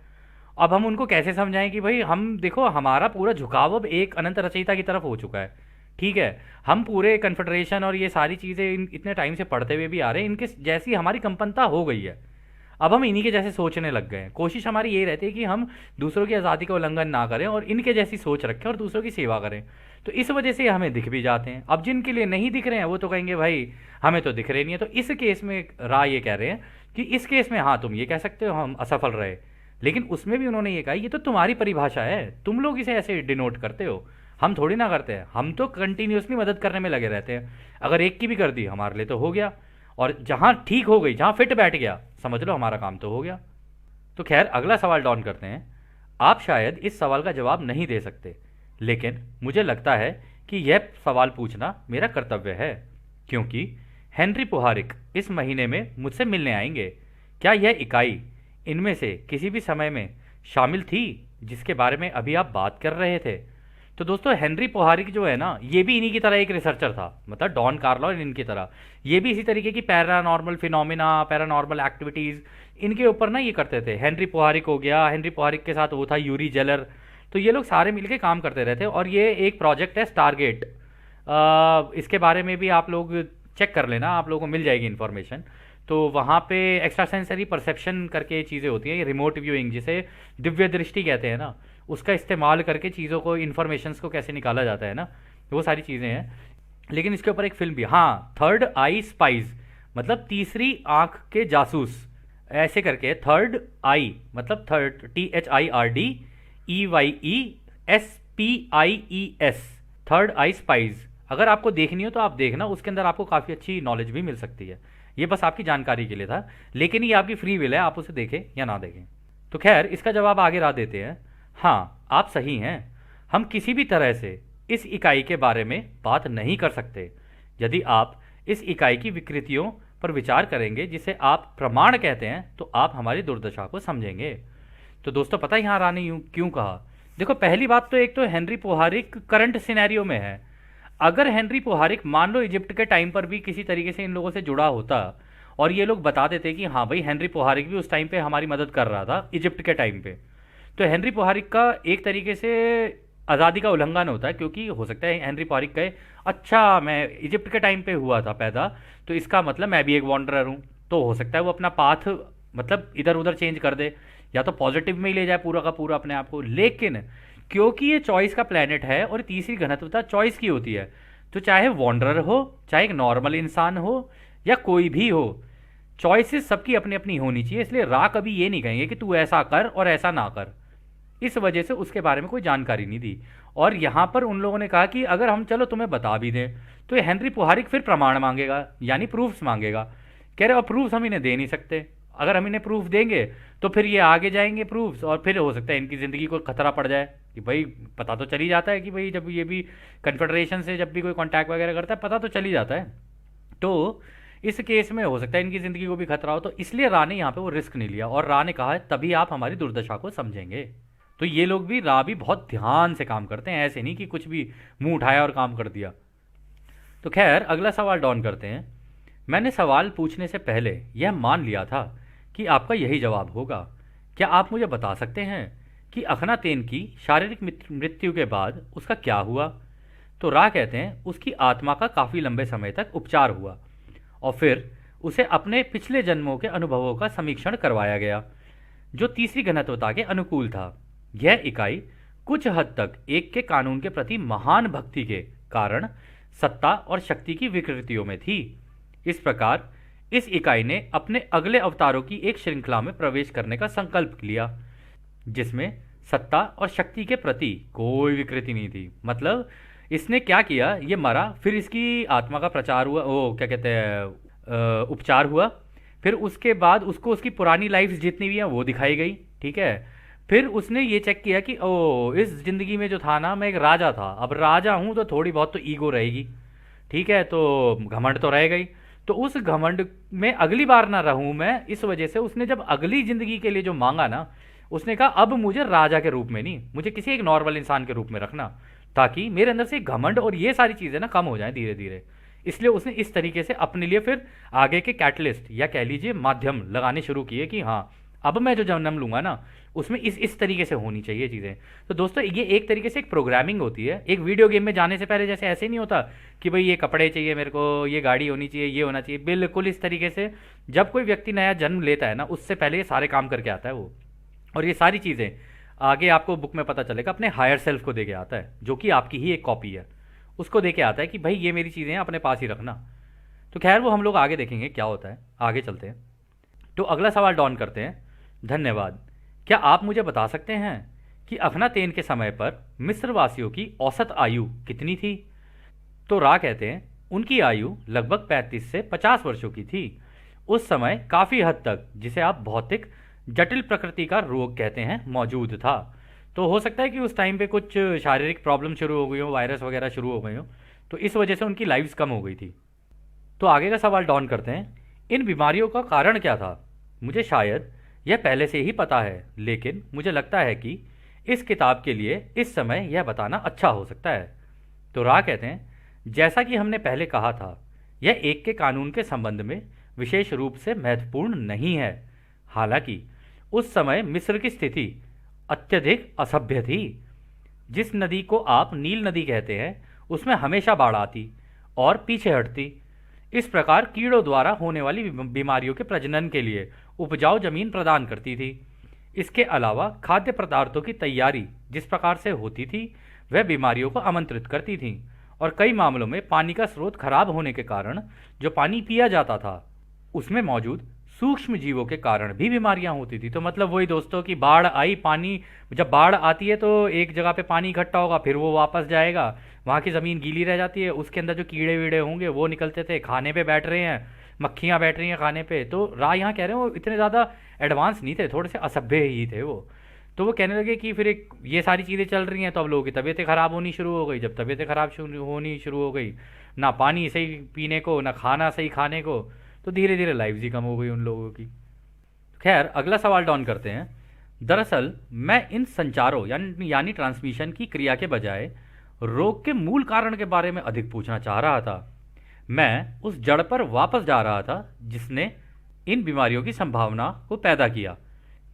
अब हम उनको कैसे समझाएं कि भाई हम देखो, हमारा पूरा झुकाव अब एक अनंत रचयिता की तरफ हो चुका है। ठीक है, हम पूरे कन्फेडरेशन और ये सारी चीज़ें इतने टाइम से पढ़ते हुए भी आ रहे हैं, इनके जैसी हमारी कंपनता हो गई है। अब हम इन्हीं के जैसे सोचने लग गए हैं। कोशिश हमारी यही रहती है कि हम दूसरों की आज़ादी का उल्लंघन ना करें और इनके जैसी सोच रखें और दूसरों की सेवा करें। तो इस वजह से हमें दिख भी जाते हैं। अब जिनके लिए नहीं दिख रहे हैं वो तो कहेंगे भाई हमें तो दिख रहे नहीं है। तो इस केस में राय ये कह रहे हैं कि इस केस में हाँ तुम ये कह सकते हो हम असफल रहे, लेकिन उसमें भी उन्होंने ये कहा ये तो तुम्हारी परिभाषा है, तुम लोग इसे ऐसे डिनोट करते हो, हम थोड़ी ना करते हैं। हम तो कंटिन्यूसली मदद करने में लगे रहते हैं। अगर एक की भी कर दी हमारे लिए तो हो गया, और जहाँ ठीक हो गई, जहाँ फिट बैठ गया, समझ लो हमारा काम तो हो गया। तो खैर अगला सवाल डॉन करते हैं। आप शायद इस सवाल का जवाब नहीं दे सकते, लेकिन मुझे लगता है कि यह सवाल पूछना मेरा कर्तव्य है, क्योंकि हेनरी पुहारिक इस महीने में मुझसे मिलने आएंगे। क्या यह इकाई इनमें से किसी भी समय में शामिल थी जिसके बारे में अभी आप बात कर रहे थे? तो दोस्तों हेनरी पुहारिक जो है ना, ये भी इन्हीं की तरह एक रिसर्चर था, मतलब डॉन कार्लाइल इनकी तरह। ये भी इसी तरीके की पैरानॉर्मल फिनोमिना, पैरानॉर्मल एक्टिविटीज़, इनके ऊपर ना ये करते थे। हेनरी पुहारिक हो गया, हेनरी पुहारिक के साथ वो था यूरी जेलर। तो ये लोग सारे मिलके काम करते रहते, और ये एक प्रोजेक्ट है स्टारगेट। इसके बारे में भी आप लोग चेक कर लेना, आप लोगों को मिल जाएगी इन्फॉर्मेशन। तो वहाँ पे एक्स्ट्रा सेंसरी परसेप्शन करके चीज़ें होती हैं, ये रिमोट व्यूइंग जिसे दिव्य दृष्टि कहते हैं ना, उसका इस्तेमाल करके चीज़ों को, इन्फॉर्मेशंस को कैसे निकाला जाता है ना, वो सारी चीज़ें हैं। लेकिन इसके ऊपर एक फिल्म भी, हाँ, थर्ड आई स्पाइज, मतलब तीसरी आंख के जासूस, ऐसे करके। थर्ड आई मतलब थर्ड, THIRDEYESPIES, थर्ड आई स्पाइज। अगर आपको देखनी हो तो आप देखना, उसके अंदर आपको काफ़ी अच्छी नॉलेज भी मिल सकती है। ये बस आपकी जानकारी के लिए था, लेकिन ये आपकी फ्री विल है, आप उसे देखें या ना देखें। तो खैर इसका जवाब आगे ला देते हैं। हाँ आप सही हैं, हम किसी भी तरह से इस इकाई के बारे में बात नहीं कर सकते। यदि आप इस इकाई की विकृतियों पर विचार करेंगे जिसे आप प्रमाण कहते हैं, तो आप हमारी दुर्दशा को समझेंगे। तो दोस्तों पता है यहाँ रानी यूं क्यों कहा? देखो पहली बात तो, एक तो हेनरी पुहारिक करंट सिनेरियो में है। अगर हेनरी पुहारिक मान लो इजिप्ट के टाइम पर भी किसी तरीके से इन लोगों से जुड़ा होता, और ये लोग बता देते कि हाँ भाई हेनरी पुहारिक भी उस टाइम पे हमारी मदद कर रहा था इजिप्ट के टाइम पे, तो हेनरी पुहारिक का एक तरीके से आज़ादी का उल्लंघन होता है। क्योंकि हो सकता है हेनरी पुहारिक कहे अच्छा मैं इजिप्ट के टाइम पे हुआ था पैदा, तो इसका मतलब मैं भी एक वॉन्डरर हूँ। तो हो सकता है वो अपना पाथ मतलब इधर उधर चेंज कर दे, या तो पॉजिटिव में ही ले जाए पूरा का पूरा अपने आप को। लेकिन क्योंकि ये चॉइस का प्लेनेट है और तीसरी घनत्वता चॉइस की होती है, तो चाहे वॉन्डरर हो, चाहे एक नॉर्मल इंसान हो, या कोई भी हो, चॉइसेस सबकी अपनी अपनी होनी चाहिए। इसलिए रा कभी ये नहीं कहेंगे कि तू ऐसा कर और ऐसा ना कर। इस वजह से उसके बारे में कोई जानकारी नहीं दी। और यहाँ पर उन लोगों ने कहा कि अगर हम चलो तुम्हें बता भी दें, तो ये हेनरी पुहारिक फिर प्रमाण मांगेगा, यानी प्रूफ्स मांगेगा। कह रहे और प्रूफ्स हम इन्हें दे नहीं सकते। अगर हम इन्हें प्रूफ देंगे तो फिर ये आगे जाएंगे प्रूफ्स, और फिर हो सकता है इनकी ज़िंदगी को खतरा पड़ जाए। कि भाई पता तो चल ही जाता है कि भाई जब ये भी कन्फेडरेशन से जब भी कोई कॉन्टैक्ट वगैरह करता है, पता तो चल ही जाता है। तो इस केस में हो सकता है इनकी ज़िंदगी को भी खतरा हो। तो इसलिए रा ने यहाँ पे वो रिस्क नहीं लिया, और रा ने कहा है तभी आप हमारी दुर्दशा को समझेंगे। तो ये लोग भी, रा भी बहुत ध्यान से काम करते हैं, ऐसे नहीं कि कुछ भी मुंह उठाया और काम कर दिया। तो खैर अगला सवाल डॉन करते हैं। मैंने सवाल पूछने से पहले यह मान लिया था कि आपका यही जवाब होगा। क्या आप मुझे बता सकते हैं कि अखनातेन की शारीरिक मृत्यु के बाद उसका क्या हुआ? तो रा कहते हैं उसकी आत्मा का काफ़ी लंबे समय तक उपचार हुआ, और फिर उसे अपने पिछले जन्मों के अनुभवों का समीक्षण करवाया गया जो तीसरी घनत्वता के अनुकूल था। यह इकाई कुछ हद तक एक के कानून के प्रति महान भक्ति के कारण सत्ता और शक्ति की विकृतियों में थी। इस प्रकार इस इकाई ने अपने अगले अवतारों की एक श्रृंखला में प्रवेश करने का संकल्प लिया, जिसमें सत्ता और शक्ति के प्रति कोई विकृति नहीं थी। मतलब इसने क्या किया, ये मरा, फिर इसकी आत्मा का प्रचार हुआ, वो क्या कहते हैं, उपचार हुआ, फिर उसके बाद उसको उसकी पुरानी लाइफ जितनी भी हैं वो दिखाई गई, ठीक है। फिर उसने ये चेक किया कि ओ इस ज़िंदगी में जो था ना, मैं एक राजा था, अब राजा हूँ तो थोड़ी बहुत तो ईगो रहेगी, ठीक है, तो घमंड तो रहेगा ही। तो उस घमंड में अगली बार ना रहूं मैं, इस वजह से उसने जब अगली ज़िंदगी के लिए जो मांगा ना, उसने कहा अब मुझे राजा के रूप में नहीं, मुझे किसी एक नॉर्मल इंसान के रूप में रखना, ताकि मेरे अंदर से घमंड और ये सारी चीज़ें ना कम हो जाएं धीरे धीरे। इसलिए उसने इस तरीके से अपने लिए फिर आगे के कैटलिस्ट या कह लीजिए माध्यम लगाने शुरू किए कि हाँ अब मैं जो जन्म लूंगा ना उसमें इस तरीके से होनी चाहिए चीज़ें। तो दोस्तों ये एक तरीके से एक प्रोग्रामिंग होती है। एक वीडियो गेम में जाने से पहले जैसे ऐसे नहीं होता कि भाई ये कपड़े चाहिए मेरे को, ये गाड़ी होनी चाहिए, ये होना चाहिए, बिल्कुल इस तरीके से जब कोई व्यक्ति नया जन्म लेता है ना, उससे पहले ये सारे काम करके आता है वो। और ये सारी चीज़ें आगे आपको बुक में पता चलेगा अपने हायर सेल्फ को दे के आता है, जो कि आपकी ही एक कॉपी है, उसको दे के आता है कि भाई ये मेरी चीज़ें हैं, अपने पास ही रखना। तो खैर वो हम लोग आगे देखेंगे क्या होता है, आगे चलते हैं। तो अगला सवाल डॉन करते हैं। धन्यवाद। क्या आप मुझे बता सकते हैं कि अखनातेन के समय पर मिस्र वासियों की औसत आयु कितनी थी? तो रा कहते हैं उनकी आयु लगभग 35 से 50 वर्षों की थी। उस समय काफ़ी हद तक जिसे आप भौतिक जटिल प्रकृति का रोग कहते हैं मौजूद था। तो हो सकता है कि उस टाइम पे कुछ शारीरिक प्रॉब्लम शुरू हो गई हो, वायरस वगैरह शुरू हो गई हो, तो इस वजह से उनकी लाइफ्स कम हो गई थी। तो आगे का सवाल डॉन करते हैं। इन बीमारियों का कारण क्या था? मुझे शायद यह पहले से ही पता है, लेकिन मुझे लगता है कि इस किताब के लिए इस समय यह बताना अच्छा हो सकता है। तो रा कहते हैं जैसा कि हमने पहले कहा था, यह एक के कानून के संबंध में विशेष रूप से महत्वपूर्ण नहीं है। हालांकि उस समय मिस्र की स्थिति अत्यधिक असभ्य थी। जिस नदी को आप नील नदी कहते हैं उसमें हमेशा बाढ़ आती और पीछे हटती। इस प्रकार कीड़ों द्वारा होने वाली बीमारियों के प्रजनन के लिए उपजाऊ जमीन प्रदान करती थी। इसके अलावा खाद्य पदार्थों की तैयारी जिस प्रकार से होती थी वह बीमारियों को आमंत्रित करती थी, और कई मामलों में पानी का स्रोत खराब होने के कारण जो पानी पिया जाता था उसमें मौजूद सूक्ष्म जीवों के कारण भी बीमारियां होती थी। तो मतलब वही दोस्तों की बाढ़ आई, पानी जब बाढ़ आती है तो एक जगह पे पानी इकट्ठा होगा, फिर वो वापस जाएगा, वहाँ की ज़मीन गीली रह जाती है, उसके अंदर जो कीड़े वीड़े होंगे वो निकलते थे, खाने पे बैठ रहे हैं, मक्खियाँ बैठ रही हैं खाने पे। तो राय यहाँ कह रहे हैं वो इतने ज़्यादा एडवांस नहीं थे, थोड़े से असभ्य ही थे वो। तो वो कहने लगे कि फिर एक ये सारी चीज़ें चल रही हैं तो अब लोगों की तबीयतें ख़राब होनी शुरू हो गई। जब तबीयतें ख़राब होनी शुरू हो गई, ना पानी सही पीने को, ना खाना सही खाने को, तो धीरे धीरे लाइफ ही कम हो गई उन लोगों की। खैर अगला सवाल डॉन करते हैं। दरअसल मैं इन संचारों यानी ट्रांसमिशन की क्रिया के बजाय रोग के मूल कारण के बारे में अधिक पूछना चाह रहा था। मैं उस जड़ पर वापस जा रहा था जिसने इन बीमारियों की संभावना को पैदा किया।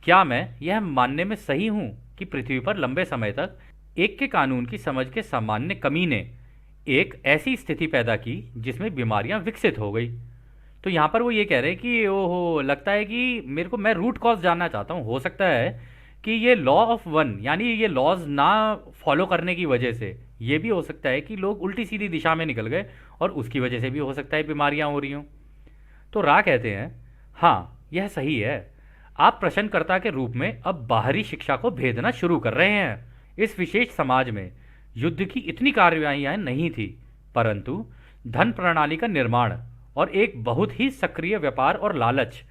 क्या मैं यह मानने में सही हूं कि पृथ्वी पर लंबे समय तक एक के कानून की समझ के सामान्य कमी ने एक ऐसी स्थिति पैदा की जिसमें बीमारियां विकसित हो गई? तो यहाँ पर वो ये कह रहे हैं कि ओहो लगता है कि मेरे को, मैं रूट कॉज जानना चाहता हूँ। हो सकता है कि ये लॉ ऑफ वन यानी ये लॉज ना फॉलो करने की वजह से ये भी हो सकता है कि लोग उल्टी सीधी दिशा में निकल गए और उसकी वजह से भी हो सकता है बीमारियां हो रही हों। तो रा कहते हैं हाँ यह सही है। आप प्रश्नकर्ता के रूप में अब बाहरी शिक्षा को भेदना शुरू कर रहे हैं। इस विशेष समाज में युद्ध की इतनी कार्रवाइयाँ नहीं थी, परंतु धन प्रणाली का निर्माण और एक बहुत ही सक्रिय व्यापार और लालच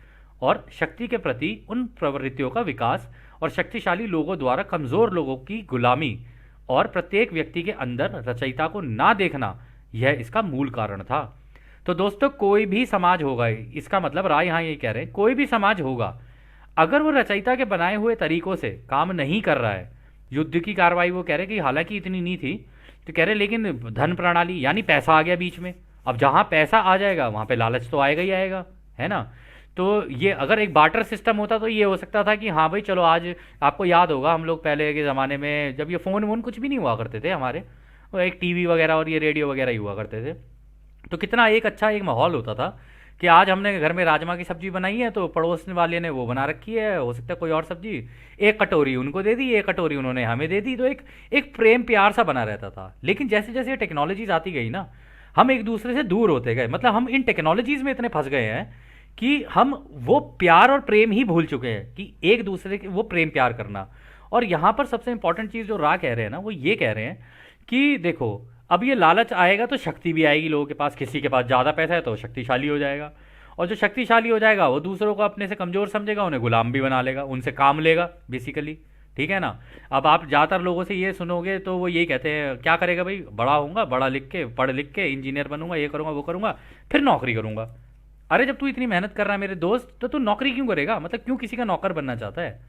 और शक्ति के प्रति उन प्रवृत्तियों का विकास और शक्तिशाली लोगों द्वारा कमज़ोर लोगों की गुलामी और प्रत्येक व्यक्ति के अंदर रचयिता को ना देखना, यह इसका मूल कारण था। तो दोस्तों कोई भी समाज होगा, इसका मतलब राय यहाँ ये कह रहे हैं कोई भी समाज होगा, अगर वो रचयिता के बनाए हुए तरीकों से काम नहीं कर रहा है। युद्ध की कार्रवाई वो कह रहे कि हालांकि इतनी नहीं थी, तो कह रहे लेकिन धन प्रणाली यानी पैसा आ गया बीच में। अब जहाँ पैसा आ जाएगा वहाँ पे लालच तो आएगा ही आएगा, है ना। तो ये अगर एक बार्टर सिस्टम होता तो ये हो सकता था कि हाँ भाई चलो आज, आपको याद होगा हम लोग पहले के ज़माने में जब ये फ़ोन वोन कुछ भी नहीं हुआ करते थे हमारे, वो एक टीवी वगैरह और ये रेडियो वगैरह ही हुआ करते थे, तो कितना एक अच्छा एक माहौल होता था कि आज हमने घर में राजमा की सब्जी बनाई है तो पड़ोस वाले ने वो बना रखी है, हो सकता है कोई और सब्जी, एक कटोरी उनको दे दी, एक कटोरी उन्होंने हमें दे दी, तो एक एक प्रेम प्यार सा बना रहता था। लेकिन जैसे जैसे टेक्नोलॉजीज आती गई ना, हम एक दूसरे से दूर होते गए, मतलब हम इन टेक्नोलॉजीज में इतने फंस गए हैं कि हम वो प्यार और प्रेम ही भूल चुके हैं कि एक दूसरे के वो प्रेम प्यार करना। और यहाँ पर सबसे इंपॉर्टेंट चीज़ जो रा कह रहे हैं ना, वो ये कह रहे हैं कि देखो, अब ये लालच आएगा तो शक्ति भी आएगी लोगों के पास, किसी के पास ज़्यादा पैसा है तो शक्तिशाली हो जाएगा, और जो शक्तिशाली हो जाएगा वो दूसरों को अपने से कमज़ोर समझेगा, उन्हें गुलाम भी बना लेगा, उनसे काम लेगा बेसिकली। ठीक है ना। अब आप ज़्यादातर लोगों से ये सुनोगे तो वो यही कहते हैं, क्या करेगा भाई, बड़ा होऊंगा, बड़ा लिख के पढ़ लिख के इंजीनियर बनूंगा, ये करूंगा वो करूंगा, फिर नौकरी करूंगा। अरे जब तू इतनी मेहनत कर रहा है मेरे दोस्त, तो तू नौकरी क्यों करेगा, मतलब क्यों किसी का नौकर बनना चाहता है।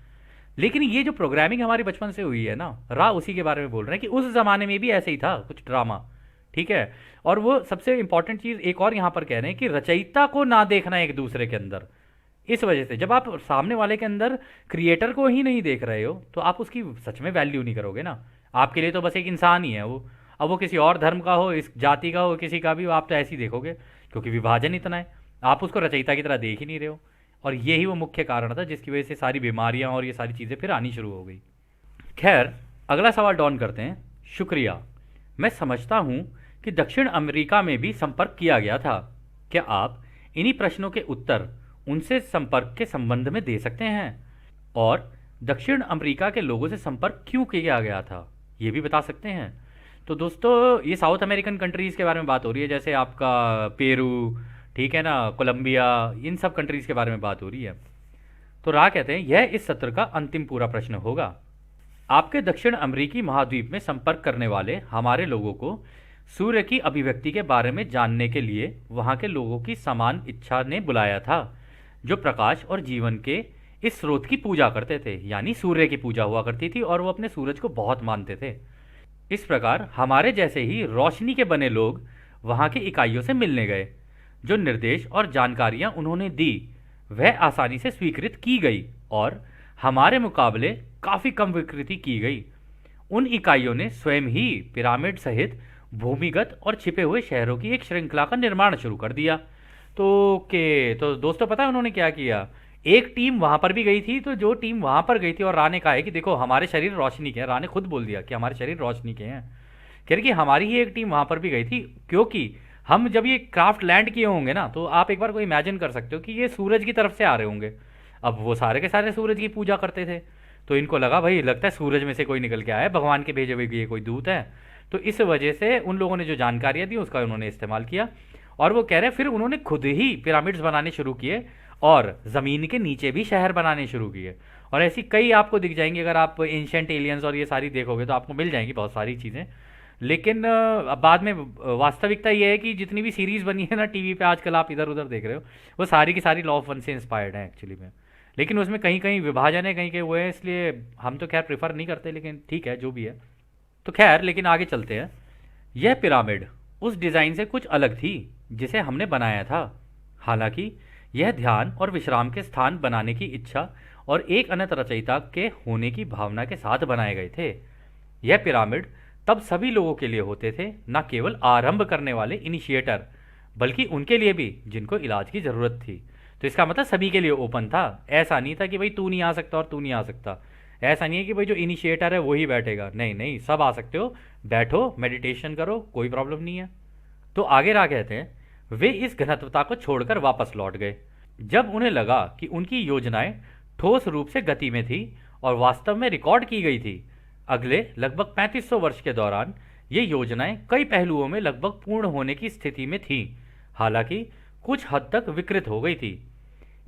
लेकिन ये जो प्रोग्रामिंग हमारी बचपन से हुई है ना, रा उसी के बारे में बोल रहे हैं कि उस ज़माने में भी ऐसे ही था कुछ ड्रामा। ठीक है। और वो सबसे इंपॉर्टेंट चीज़ एक और यहाँ पर कह रहे हैं कि रचयिता को ना देखना एक दूसरे के अंदर। इस वजह से जब आप सामने वाले के अंदर क्रिएटर को ही नहीं देख रहे हो तो आप उसकी सच में वैल्यू नहीं करोगे ना। आपके लिए तो बस एक इंसान ही है वो। अब वो किसी और धर्म का हो, इस जाति का हो, किसी का भी हो, आप तो ऐसे ही देखोगे क्योंकि विभाजन इतना है। आप उसको रचयिता की तरह देख ही नहीं रहे हो। और यही वो मुख्य कारण था जिसकी वजह से सारी बीमारियां और ये सारी चीज़ें फिर आनी शुरू हो गई। खैर, अगला सवाल डॉन करते हैं। शुक्रिया। मैं समझता हूँ कि दक्षिण अमेरिका में भी संपर्क किया गया था। क्या आप इन्हीं प्रश्नों के उत्तर उनसे संपर्क के संबंध में दे सकते हैं, और दक्षिण अमेरिका के लोगों से संपर्क क्यों किया गया था ये भी बता सकते हैं। तो दोस्तों, ये साउथ अमेरिकन कंट्रीज़ के बारे में बात हो रही है, जैसे आपका पेरू, ठीक है ना, कोलंबिया, इन सब कंट्रीज़ के बारे में बात हो रही है। तो रा कहते हैं यह इस सत्र का अंतिम पूरा प्रश्न होगा। आपके दक्षिण अमेरिकी महाद्वीप में संपर्क करने वाले हमारे लोगों को सूर्य की अभिव्यक्ति के बारे में जानने के लिए वहाँ के लोगों की समान इच्छा ने बुलाया था, जो प्रकाश और जीवन के इस स्रोत की पूजा करते थे, यानी सूर्य की पूजा हुआ करती थी और वो अपने सूरज को बहुत मानते थे। इस प्रकार हमारे जैसे ही रोशनी के बने लोग वहाँ की इकाइयों से मिलने गए। जो निर्देश और जानकारियाँ उन्होंने दी वह आसानी से स्वीकृत की गई और हमारे मुकाबले काफ़ी कम विकृति की गई। उन इकाइयों ने स्वयं ही पिरामिड सहित भूमिगत और छिपे हुए शहरों की एक श्रृंखला का निर्माण शुरू कर दिया। तो दोस्तों, पता है उन्होंने क्या किया। एक टीम वहां पर भी गई थी, तो जो टीम वहां पर गई थी और रा ने कहा है कि देखो हमारे शरीर रोशनी के हैं, रा ने खुद बोल दिया कि हमारे शरीर रोशनी के हैं। कह रहे कि हमारी ही एक टीम वहां पर भी गई थी, क्योंकि हम जब ये क्राफ्ट लैंड किए होंगे ना, तो आप एक बार को इमेजिन कर सकते हो कि ये सूरज की तरफ से आ रहे होंगे। अब वो सारे के सारे सूरज की पूजा करते थे, तो इनको लगा भाई लगता है सूरज में से कोई निकल के आया है, भगवान के भेजे हुए ये कोई दूत है। तो इस वजह से उन लोगों ने जो जानकारियां दी उसका उन्होंने इस्तेमाल किया। और वो कह रहे हैं फिर उन्होंने खुद ही पिरामिड्स बनाने शुरू किए और ज़मीन के नीचे भी शहर बनाने शुरू किए। और ऐसी कई आपको दिख जाएंगी, अगर आप एंशिएंट एलियंस और ये सारी देखोगे तो आपको मिल जाएंगी बहुत सारी चीज़ें। लेकिन अब बाद में वास्तविकता ये है कि जितनी भी सीरीज़ बनी है ना टीवी पे आजकल आप इधर उधर देख रहे हो, वो सारी की सारी लॉ ऑफ वन से इंस्पायर्ड है एक्चुअली में। लेकिन उसमें कहीं कहीं विभाजन है, कहीं कहीं वो है, इसलिए हम तो खैर प्रेफर नहीं करते, लेकिन ठीक है जो भी है। तो खैर, लेकिन आगे चलते हैं। यह पिरामिड उस डिज़ाइन से कुछ अलग थी जिसे हमने बनाया था। हालांकि यह ध्यान और विश्राम के स्थान बनाने की इच्छा और एक अनंत रचयिता के होने की भावना के साथ बनाए गए थे। यह पिरामिड तब सभी लोगों के लिए होते थे, न केवल आरंभ करने वाले इनिशिएटर, बल्कि उनके लिए भी जिनको इलाज की ज़रूरत थी। तो इसका मतलब सभी के लिए ओपन था। ऐसा नहीं था कि भाई तू नहीं आ सकता और तू नहीं आ सकता। ऐसा नहीं है कि भाई जो इनिशिएटर है वही बैठेगा, नहीं नहीं, सब आ सकते हो, बैठो मेडिटेशन करो, कोई प्रॉब्लम नहीं है। तो आगे रा कहते हैं वे इस घनत्वता को छोड़कर वापस लौट गए जब उन्हें लगा कि उनकी योजनाएं ठोस रूप से गति में थी और वास्तव में रिकॉर्ड की गई थी। अगले लगभग 3500 वर्ष के दौरान ये योजनाएं कई पहलुओं में लगभग पूर्ण होने की स्थिति में थीं, हालांकि कुछ हद तक विकृत हो गई थी।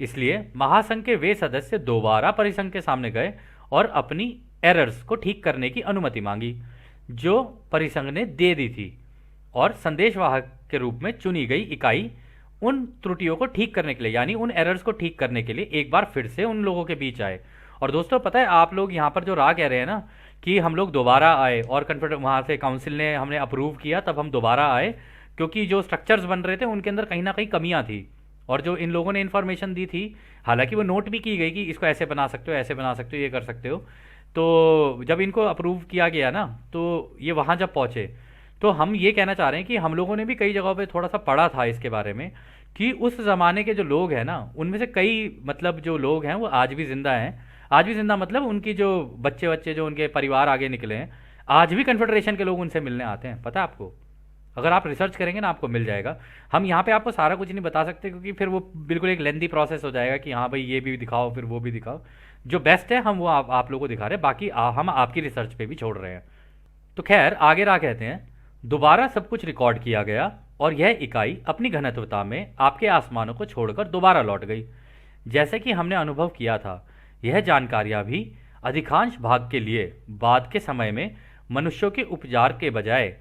इसलिए महासंघ के वे सदस्य दोबारा परिसंघ के सामने गए और अपनी एरर्स को ठीक करने की अनुमति मांगी जो परिसंघ ने दे दी थी, और संदेशवाहक के रूप में चुनी गई इकाई उन त्रुटियों को ठीक करने के लिए, यानी उन एरर्स को ठीक करने के लिए एक बार फिर से उन लोगों के बीच आए। और दोस्तों, पता है आप लोग यहाँ पर जो रा कह रहे हैं ना कि हम लोग दोबारा आए और कन्फेडरेट वहाँ से काउंसिल ने हमने अप्रूव किया तब हम दोबारा आए, क्योंकि जो स्ट्रक्चर्स बन रहे थे उनके अंदर कहीं ना कहीं कमियां थी। और जो इन लोगों ने इन्फॉर्मेशन दी थी, हालांकि वो नोट भी की गई कि इसको ऐसे बना सकते हो, ऐसे बना सकते हो, ये कर सकते हो। तो जब इनको अप्रूव किया गया ना, तो ये वहाँ जब पहुँचे, तो हम ये कहना चाह रहे हैं कि हम लोगों ने भी कई जगहों पे थोड़ा सा पढ़ा था इसके बारे में कि उस ज़माने के जो लोग हैं ना, उनमें से कई मतलब जो लोग हैं वो आज भी ज़िंदा हैं। आज भी ज़िंदा मतलब उनकी जो बच्चे बच्चे जो उनके परिवार आगे निकले हैं, आज भी कन्फेडरेशन के लोग उनसे मिलने आते हैं, पता है आपको? अगर आप रिसर्च करेंगे ना आपको मिल जाएगा। हम यहाँ पे आपको सारा कुछ नहीं बता सकते क्योंकि फिर वो बिल्कुल एक लेंदी प्रोसेस हो जाएगा कि हाँ भाई ये भी दिखाओ फिर वो भी दिखाओ। जो बेस्ट है हम वो आप लोगों को दिखा रहे हैं, बाकी हम आपकी रिसर्च पे भी छोड़ रहे हैं। तो खैर आगे रहा कहते हैं, दोबारा सब कुछ रिकॉर्ड किया गया और यह इकाई अपनी घनत्वता में आपके आसमानों को छोड़कर दोबारा लौट गई। जैसे कि हमने अनुभव किया था, यह जानकारियां भी अधिकांश भाग के लिए बाद के समय में मनुष्यों के उपचार के बजाय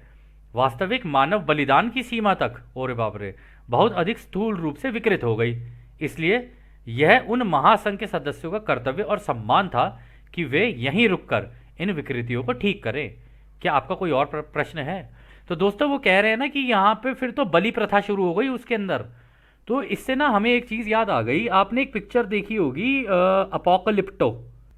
वास्तविक मानव बलिदान की सीमा तक, ओरे बाप रे, बहुत अधिक स्थूल रूप से विकृत हो गई। इसलिए यह उन महासंघ के सदस्यों का कर्तव्य और सम्मान था कि वे यहीं रुककर इन विकृतियों को ठीक करें। क्या आपका कोई और प्रश्न है? तो दोस्तों वो कह रहे हैं ना कि यहाँ पे फिर तो बलि प्रथा शुरू हो गई उसके अंदर। तो इससे ना हमें एक चीज़ याद आ गई, आपने एक पिक्चर देखी होगी अपोकलिप्टो।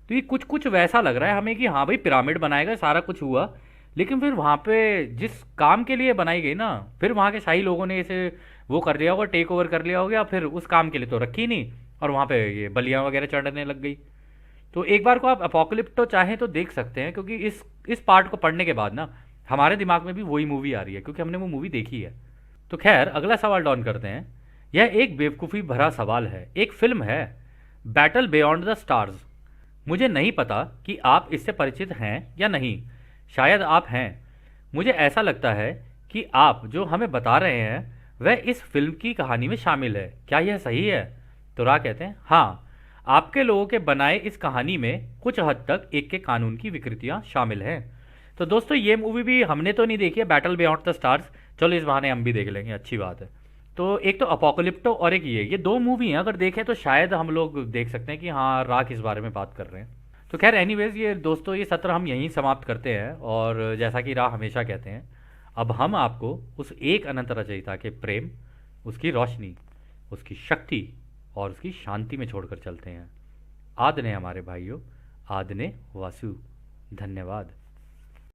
तो ये कुछ कुछ वैसा लग रहा है हमें कि हाँ भाई पिरामिड बनाया गया, सारा कुछ हुआ, लेकिन फिर वहाँ पे जिस काम के लिए बनाई गई ना, फिर वहाँ के शाही लोगों ने इसे वो कर लिया होगा, टेक ओवर कर लिया होगा, फिर उस काम के लिए तो रखी नहीं और वहाँ पे ये बलियाँ वगैरह चढ़ने लग गई। तो एक बार को आप अपोकलिप्टो चाहें तो देख सकते हैं, क्योंकि इस पार्ट को पढ़ने के बाद ना हमारे दिमाग में भी वही मूवी आ रही है क्योंकि हमने वो मूवी देखी है। तो खैर अगला सवाल डॉन करते हैं। यह एक बेवकूफ़ी भरा सवाल है, एक फिल्म है बैटल बियॉन्ड द स्टार्स। मुझे नहीं पता कि आप इससे परिचित हैं या नहीं, शायद आप हैं। मुझे ऐसा लगता है कि आप जो हमें बता रहे हैं वह इस फिल्म की कहानी में शामिल है, क्या यह सही है? तो रा कहते हैं हाँ, आपके लोगों के बनाए इस कहानी में कुछ हद तक एक के कानून की विकृतियां शामिल हैं। तो दोस्तों ये मूवी भी हमने तो नहीं देखी है, बैटल बियॉन्ड द स्टार्स, चलो इस बहाने हम भी देख लेंगे, अच्छी बात है। तो एक तो अपोकलिप्टो और एक ये दो मूवी हैं, अगर देखें तो शायद हम लोग देख सकते हैं कि हाँ राख इस बारे में बात कर रहे हैं। तो खैर एनीवेज ये दोस्तों ये सत्र हम यहीं समाप्त करते हैं, और जैसा कि राह हमेशा कहते हैं, अब हम आपको उस एक अनंत रचयिता के प्रेम, उसकी रोशनी, उसकी शक्ति और उसकी शांति में छोड़कर चलते हैं। आदने हमारे भाइयों, आदने वासु। धन्यवाद।